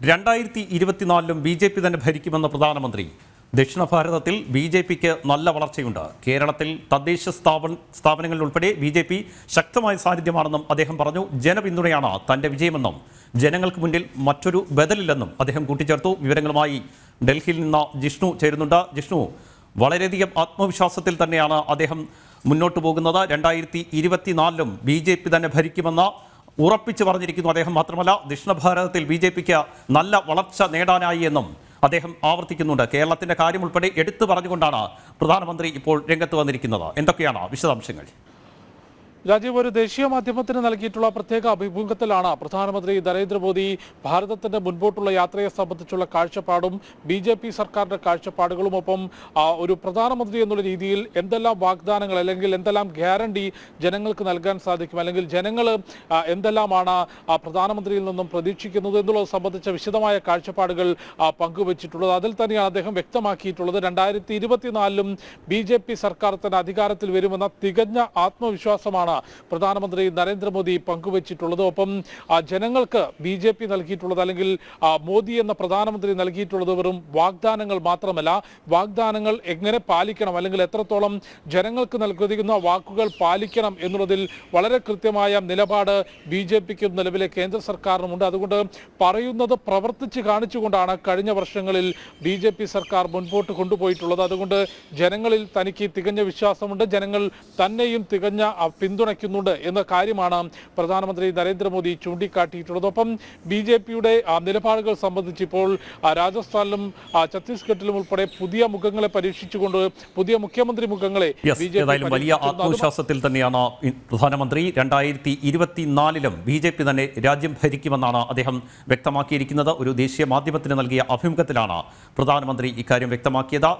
2024 B J P തന്നെ ഭരിക്കുമെന്ന പ്രധാനമന്ത്രി. ദക്ഷിണ ഭാരതത്തിൽ ബി ജെ പിക്ക് നല്ല വളർച്ചയുണ്ട്. കേരളത്തിൽ തദ്ദേശ സ്ഥാപനങ്ങളിൽ ഉൾപ്പെടെ ബി ജെ പി ശക്തമായ സാന്നിധ്യമാണെന്നും അദ്ദേഹം പറഞ്ഞു. ജനപിന്തുണയാണ് തൻ്റെ വിജയമെന്നും ജനങ്ങൾക്ക് മുന്നിൽ മറ്റൊരു ബദലില്ലെന്നും അദ്ദേഹം കൂട്ടിച്ചേർത്തു. വിവരങ്ങളുമായി ഡൽഹിയിൽ നിന്ന് ജിഷ്ണു ചേരുന്നുണ്ട്. ജിഷ്ണു, വളരെയധികം ആത്മവിശ്വാസത്തിൽ തന്നെയാണ് അദ്ദേഹം മുന്നോട്ട് പോകുന്നത്. 2024 ബി ജെ പി തന്നെ ഭരിക്കുമെന്ന ഉറപ്പിച്ചു പറഞ്ഞിരിക്കുന്നു അദ്ദേഹം. മാത്രമല്ല, ദക്ഷിണ ഭാരതത്തിൽ ബി ജെ പിക്ക് നല്ല വളർച്ച നേടാനായി എന്നും അദ്ദേഹം ആവർത്തിക്കുന്നുണ്ട്. കേരളത്തിന്റെ കാര്യം ഉൾപ്പെടെ എടുത്തു പറഞ്ഞുകൊണ്ടാണ് പ്രധാനമന്ത്രി ഇപ്പോൾ രംഗത്ത് വന്നിരിക്കുന്നത്. എന്തൊക്കെയാണ് വിശദാംശങ്ങൾ? രാജീവ്, ഒരു ദേശീയ മാധ്യമത്തിന് നൽകിയിട്ടുള്ള പ്രത്യേക അഭിമുഖത്തിലാണ് പ്രധാനമന്ത്രി നരേന്ദ്രമോദി ഭാരതത്തിന്റെ മുൻപോട്ടുള്ള യാത്രയെ സംബന്ധിച്ചുള്ള കാഴ്ചപ്പാടും ബി ജെ പി സർക്കാരിന്റെ കാഴ്ചപ്പാടുകളും ഒപ്പം ഒരു പ്രധാനമന്ത്രി എന്നുള്ള രീതിയിൽ എന്തെല്ലാം വാഗ്ദാനങ്ങൾ അല്ലെങ്കിൽ എന്തെല്ലാം ഗ്യാരണ്ടി ജനങ്ങൾക്ക് നൽകാൻ സാധിക്കും, അല്ലെങ്കിൽ ജനങ്ങൾ എന്തെല്ലാമാണ് പ്രധാനമന്ത്രിയിൽ നിന്നും പ്രതീക്ഷിക്കുന്നത് എന്നുള്ളത് സംബന്ധിച്ച വിശദമായ കാഴ്ചപ്പാടുകൾ പങ്കുവച്ചിട്ടുള്ളത്. അതിൽ തന്നെയാണ് അദ്ദേഹം വ്യക്തമാക്കിയിട്ടുള്ളത് 2024 ബി ജെ പി സർക്കാർ തന്നെ അധികാരത്തിൽ വരുമെന്ന തികഞ്ഞ ആത്മവിശ്വാസമാണ് പ്രധാനമന്ത്രി നരേന്ദ്രമോദി പങ്കുവച്ചിട്ടുള്ളത്. ഒപ്പം ജനങ്ങൾക്ക് ബി ജെ പി നൽകിയിട്ടുള്ളത് അല്ലെങ്കിൽ മോദി എന്ന പ്രധാനമന്ത്രി നൽകിയിട്ടുള്ളത് വെറും വാഗ്ദാനങ്ങൾ മാത്രമല്ല, വാഗ്ദാനങ്ങൾ എങ്ങനെ പാലിക്കണം അല്ലെങ്കിൽ എത്രത്തോളം ജനങ്ങൾക്ക് നൽകുന്ന വാക്കുകൾ പാലിക്കണം എന്നുള്ളതിൽ വളരെ കൃത്യമായ നിലപാട് ബി ജെ പിക്കും നിലവിലെ കേന്ദ്ര സർക്കാരിനുമുണ്ട്. അതുകൊണ്ട് പറയുന്നത് പ്രവർത്തിച്ച് കാണിച്ചുകൊണ്ടാണ് കഴിഞ്ഞ വർഷങ്ങളിൽ ബി ജെ പി സർക്കാർ മുൻപോട്ട് കൊണ്ടുപോയിട്ടുള്ളത്. അതുകൊണ്ട് ജനങ്ങളിൽ തനിക്ക് തികഞ്ഞ വിശ്വാസമുണ്ട്, ജനങ്ങൾ തന്നെയും തികഞ്ഞ പിന്തുണയ്ക്കുന്നുണ്ട് എന്ന കാര്യമാണ് പ്രധാനമന്ത്രി നരേന്ദ്രമോദി ചൂണ്ടിക്കാട്ടിയിട്ടുള്ളത്. ഒപ്പം ബി ജെ പിയുടെ നിലപാടുകൾ സംബന്ധിച്ച് ഇപ്പോൾ രാജസ്ഥാനിലും ഛത്തീസ്ഗഡിലും ഉൾപ്പെടെ പുതിയ മുഖങ്ങളെ പരീക്ഷിച്ചുകൊണ്ട് പുതിയ മുഖ്യമന്ത്രി മുഖങ്ങളെ വലിയ ആത്മവിശ്വാസത്തിൽ തന്നെയാണ് പ്രധാനമന്ത്രി. 2024 ബി ജെ പി തന്നെ രാജ്യം ഭരിക്കുമെന്നാണ് അദ്ദേഹം വ്യക്തമാക്കിയിരിക്കുന്നത്. ഒരു ദേശീയ മാധ്യമത്തിന് നൽകിയ അഭിമുഖത്തിലാണ് പ്രധാനമന്ത്രി ഇക്കാര്യം വ്യക്തമാക്കിയത്.